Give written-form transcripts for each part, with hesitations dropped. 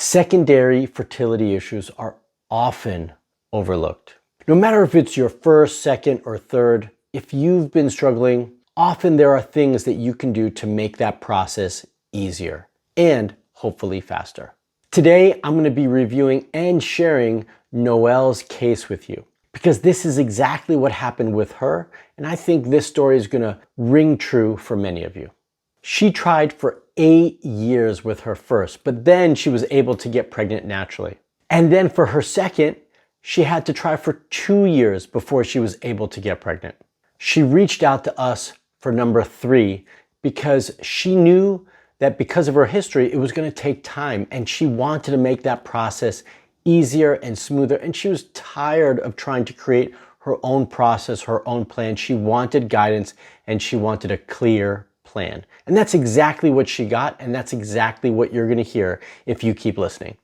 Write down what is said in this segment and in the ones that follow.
Secondary fertility issues are often overlooked. No matter if it's your first, second, or third, if you've been struggling, often there are things that you can do to make that process easier and hopefully faster. Today, I'm going to be reviewing and sharing Noelle's case with you because this is exactly what happened with her, and I think this story is going to ring true for many of you. She tried for 8 years with her first, but then she was able to get pregnant naturally. And then for her second, she had to try for 2 years before she was able to get pregnant. She reached out to us for number 3 because she knew that because of her history, it was going to take time, and she wanted to make that process easier and smoother, and she was tired of trying to create her own process, her own plan. She wanted guidance, and she wanted a clear plan. And that's exactly what she got, and that's exactly what you're going to hear if you keep listening.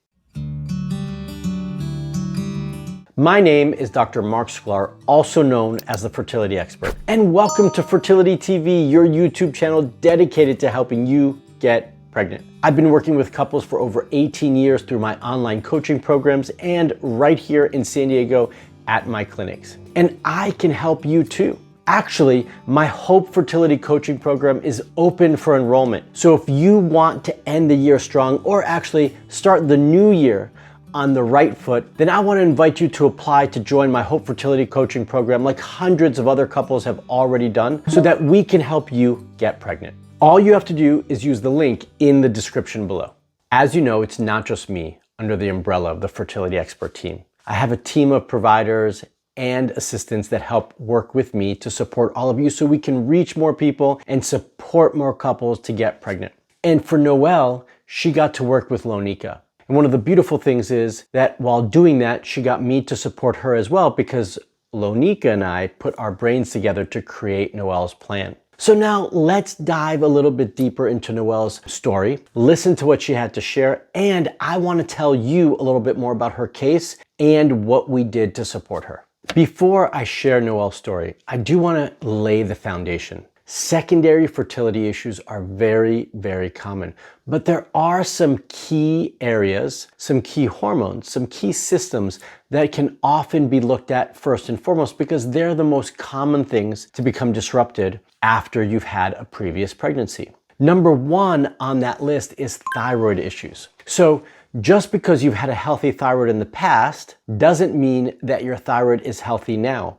My name is Dr. Marc Sklar, also known as the Fertility Expert, and welcome to Fertility TV, your YouTube channel dedicated to helping you get pregnant. I've been working with couples for over 18 years through my online coaching programs and right here in San Diego at my clinics. And I can help you too. Actually, my Hope Fertility Coaching program is open for enrollment. So if you want to end the year strong or actually start the new year on the right foot, then I want to invite you to apply to join my Hope Fertility Coaching program like hundreds of other couples have already done so that we can help you get pregnant. All you have to do is use the link in the description below. As you know, it's not just me under the umbrella of the Fertility Expert team. I have a team of providers and assistants that help work with me to support all of you so we can reach more people and support more couples to get pregnant. And for Noelle, she got to work with Lonika. And one of the beautiful things is that while doing that, she got me to support her as well because Lonika and I put our brains together to create Noelle's plan. So now let's dive a little bit deeper into Noelle's story, listen to what she had to share, and I want to tell you a little bit more about her case and what we did to support her. Before I share Noelle's story, I do want to lay the foundation. Secondary fertility issues are very, very common, but there are some key areas, some key hormones, some key systems that can often be looked at first and foremost because they're the most common things to become disrupted after you've had a previous pregnancy. Number 1 on that list is thyroid issues. So just because you've had a healthy thyroid in the past doesn't mean that your thyroid is healthy now.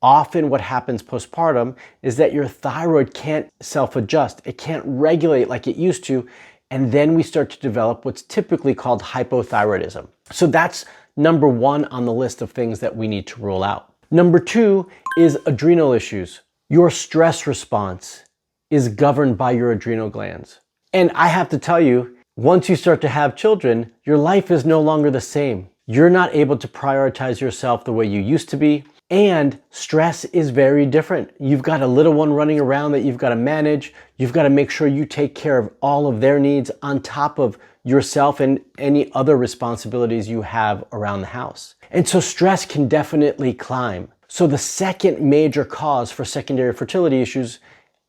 Often what happens postpartum is that your thyroid can't self-adjust. It can't regulate like it used to. And then we start to develop what's typically called hypothyroidism. So that's number 1 on the list of things that we need to rule out. Number 2 is adrenal issues. Your stress response is governed by your adrenal glands. And I have to tell you, once you start to have children, your life is no longer the same. You're not able to prioritize yourself the way you used to be. And stress is very different. You've got a little one running around that you've got to manage. You've got to make sure you take care of all of their needs on top of yourself and any other responsibilities you have around the house. And so stress can definitely climb. So the second major cause for secondary fertility issues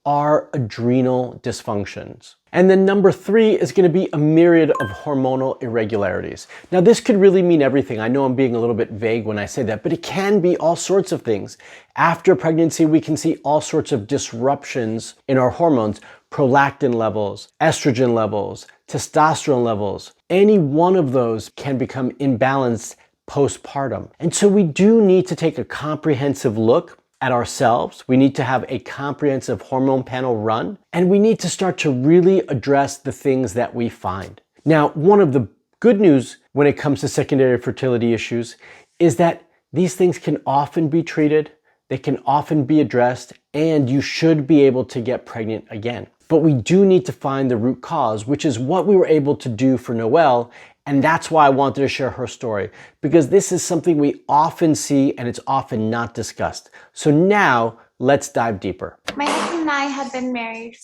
are adrenal dysfunctions. And then number 3 is going to be a myriad of hormonal irregularities. Now this could really mean everything. I know I'm being a little bit vague when I say that, but it can be all sorts of things. After pregnancy, we can see all sorts of disruptions in our hormones, prolactin levels, estrogen levels, testosterone levels. Any one of those can become imbalanced postpartum. And so we do need to take a comprehensive look at ourselves. We need to have a comprehensive hormone panel run, and we need to start to really address the things that we find. Now, one of the good news when it comes to secondary fertility issues is that these things can often be treated, they can often be addressed, and you should be able to get pregnant again. But we do need to find the root cause, which is what we were able to do for Noelle. And that's why I wanted to share her story, because this is something we often see and it's often not discussed. So now let's dive deeper. My husband and I had been married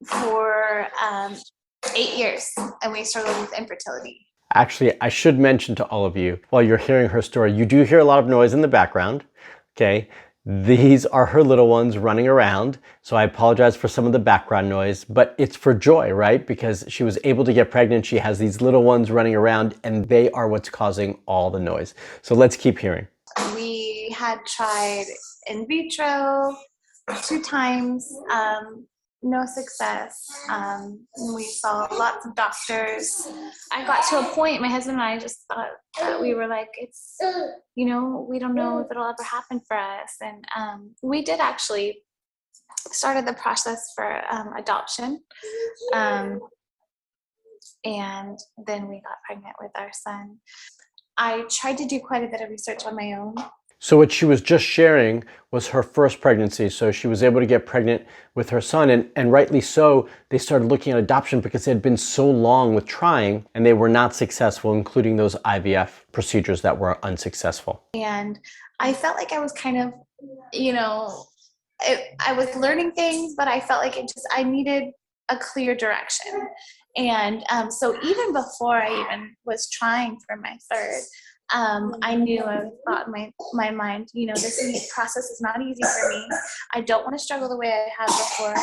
for 8 years and we struggled with infertility. Actually, I should mention to all of you, while you're hearing her story, you do hear a lot of noise in the background, okay? These are her little ones running around. So I apologize for some of the background noise, but it's for joy, right? Because she was able to get pregnant. She has these little ones running around and they are what's causing all the noise. So let's keep hearing. We had tried in vitro 2 times, no success. We saw lots of doctors. I got to a point, my husband and I just thought that we were like, it's, you know, we don't know if it'll ever happen for us. And we did actually started the process for adoption. And then we got pregnant with our son. I tried to do quite a bit of research on my own. So what she was just sharing was her first pregnancy. So she was able to get pregnant with her son, and rightly so. They started looking at adoption because they had been so long with trying and they were not successful, including those IVF procedures that were unsuccessful. And I felt like I was kind of, you know, I was learning things, but I felt like I needed a clear direction. And so even before I even was trying for my third, I knew, I thought in my mind, you know, this process is not easy for me. I don't want to struggle the way I have before.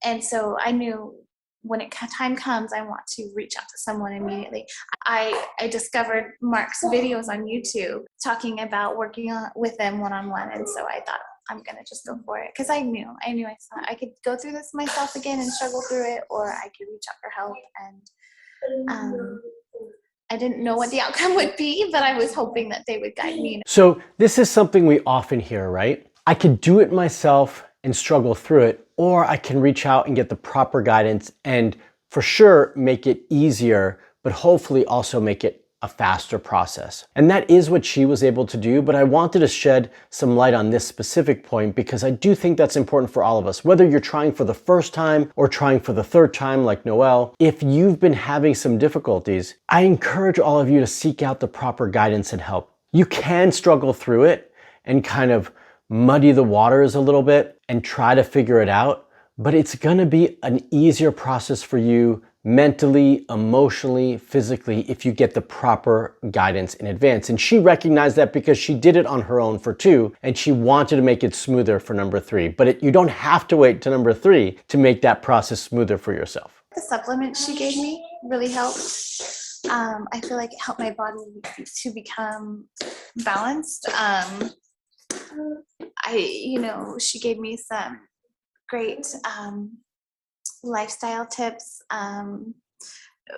And so I knew when time comes, I want to reach out to someone immediately. I discovered Marc's videos on YouTube talking about working with them one-on-one. And so I thought, I'm going to just go for it. Because I knew I thought I could go through this myself again and struggle through it, or I could reach out for help. And I didn't know what the outcome would be, but I was hoping that they would guide me. So this is something we often hear, right? I could do it myself and struggle through it, or I can reach out and get the proper guidance and for sure make it easier, but hopefully also make it a faster process. And that is what she was able to do, but I wanted to shed some light on this specific point because I do think that's important for all of us. Whether you're trying for the first time or trying for the third time like Noelle, if you've been having some difficulties, I encourage all of you to seek out the proper guidance and help. You can struggle through it and kind of muddy the waters a little bit and try to figure it out, but it's gonna be an easier process for you mentally, emotionally, physically, if you get the proper guidance in advance. And she recognized that because she did it on her own for 2, and she wanted to make it smoother for number 3. But you don't have to wait to number 3 to make that process smoother for yourself. The supplements she gave me really helped. I feel like it helped my body to become balanced. She gave me some great lifestyle tips,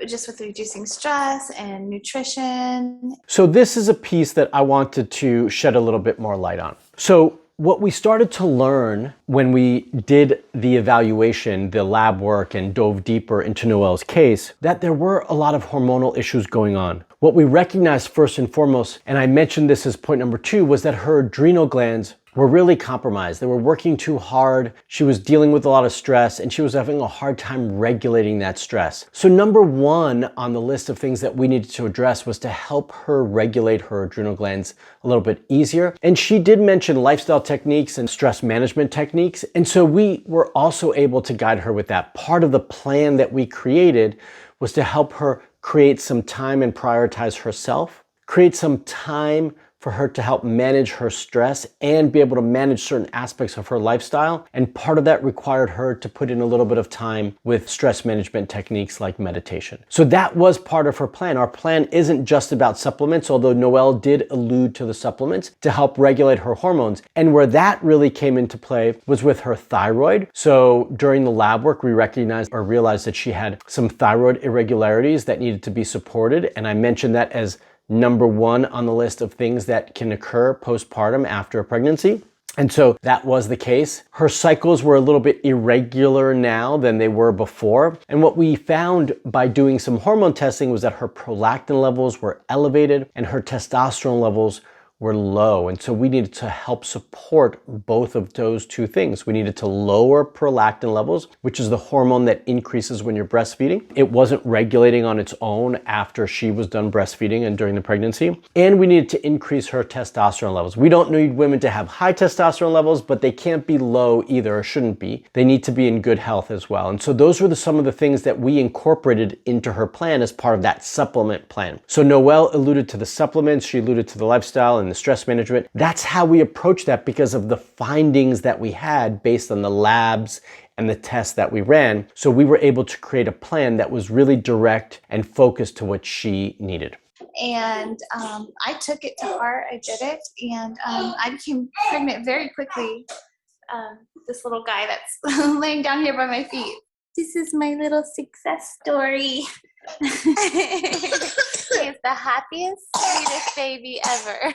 just with reducing stress and nutrition. So this is a piece that I wanted to shed a little bit more light on. So what we started to learn when we did the evaluation, the lab work, and dove deeper into Noelle's case, that there were a lot of hormonal issues going on. What we recognized first and foremost, and I mentioned this as point number 2, was that her adrenal glands were really compromised. They were working too hard. She was dealing with a lot of stress and she was having a hard time regulating that stress. So number 1 on the list of things that we needed to address was to help her regulate her adrenal glands a little bit easier. And she did mention lifestyle techniques and stress management techniques. And so we were also able to guide her with that. Part of the plan that we created was to help her create some time and prioritize herself, create some time for her to help manage her stress and be able to manage certain aspects of her lifestyle. And part of that required her to put in a little bit of time with stress management techniques like meditation. So that was part of her plan. Our plan isn't just about supplements, although Noelle did allude to the supplements to help regulate her hormones. And where that really came into play was with her thyroid. So during the lab work, we recognized or realized that she had some thyroid irregularities that needed to be supported. And I mentioned that as number 1 on the list of things that can occur postpartum after a pregnancy. And so that was the case. Her cycles were a little bit irregular now than they were before. And what we found by doing some hormone testing was that her prolactin levels were elevated and her testosterone levels were low. And so we needed to help support both of those 2 things. We needed to lower prolactin levels, which is the hormone that increases when you're breastfeeding. It wasn't regulating on its own after she was done breastfeeding and during the pregnancy. And we needed to increase her testosterone levels. We don't need women to have high testosterone levels, but they can't be low either, or shouldn't be. They need to be in good health as well. And so those were some of the things that we incorporated into her plan as part of that supplement plan. So Noelle alluded to the supplements, she alluded to the lifestyle and and the stress management. That's how we approach that because of the findings that we had based on the labs and the tests that we ran. So we were able to create a plan that was really direct and focused to what she needed. And I took it to heart. I did it, and I became pregnant very quickly. This little guy that's laying down here by my feet. This is my little success story. He is the happiest, sweetest baby ever.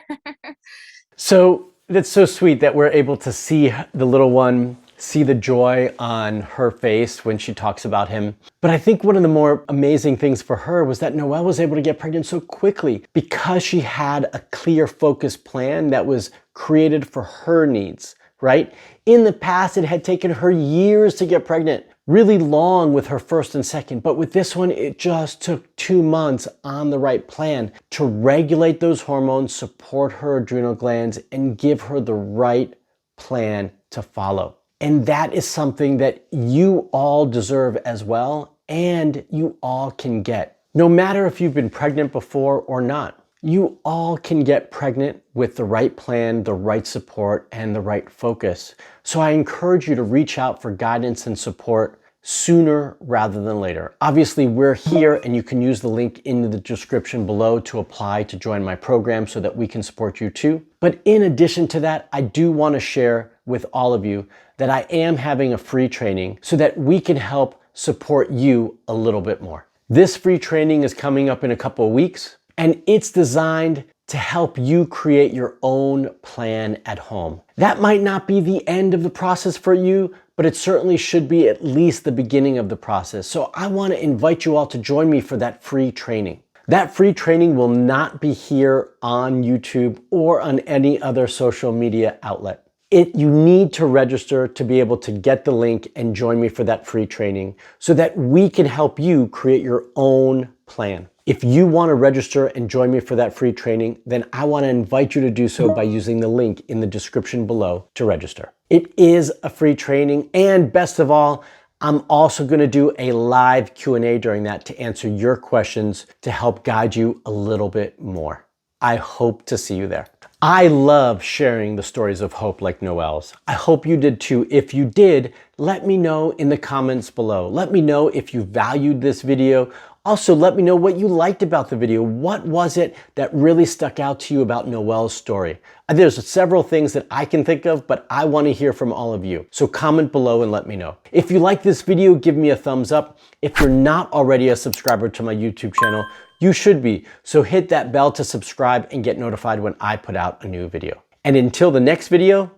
So that's so sweet that we're able to see the little one, see the joy on her face when she talks about him. But I think one of the more amazing things for her was that Noelle was able to get pregnant so quickly because she had a clear, focused plan that was created for her needs, right? In the past, it had taken her years to get pregnant, really long with her first and second. But with this one, it just took 2 months on the right plan to regulate those hormones, support her adrenal glands, and give her the right plan to follow. And that is something that you all deserve as well, and you all can get. No matter if you've been pregnant before or not, you all can get pregnant with the right plan, the right support, and the right focus. So I encourage you to reach out for guidance and support sooner rather than later. Obviously, we're here, and you can use the link in the description below to apply to join my program so that we can support you too. But in addition to that, I do want to share with all of you that I am having a free training so that we can help support you a little bit more. This free training is coming up in a couple of weeks, and it's designed to help you create your own plan at home. That might not be the end of the process for you, but it certainly should be at least the beginning of the process. So I want to invite you all to join me for that free training. That free training will not be here on YouTube or on any other social media outlet. You need to register to be able to get the link and join me for that free training so that we can help you create your own plan. If you want to register and join me for that free training, then I want to invite you to do so by using the link in the description below to register. It is a free training, and best of all, I'm also going to do a live Q&A during that to answer your questions to help guide you a little bit more. I hope to see you there. I love sharing the stories of hope like Noelle's. I hope you did too. If you did, let me know in the comments below. Let me know if you valued this video. Also, let me know what you liked about the video. What was it that really stuck out to you about Noelle's story? There's several things that I can think of, but I want to hear from all of you. So comment below and let me know. If you like this video, give me a thumbs up. If you're not already a subscriber to my YouTube channel, you should be. So hit that bell to subscribe and get notified when I put out a new video. And until the next video,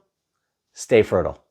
stay fertile.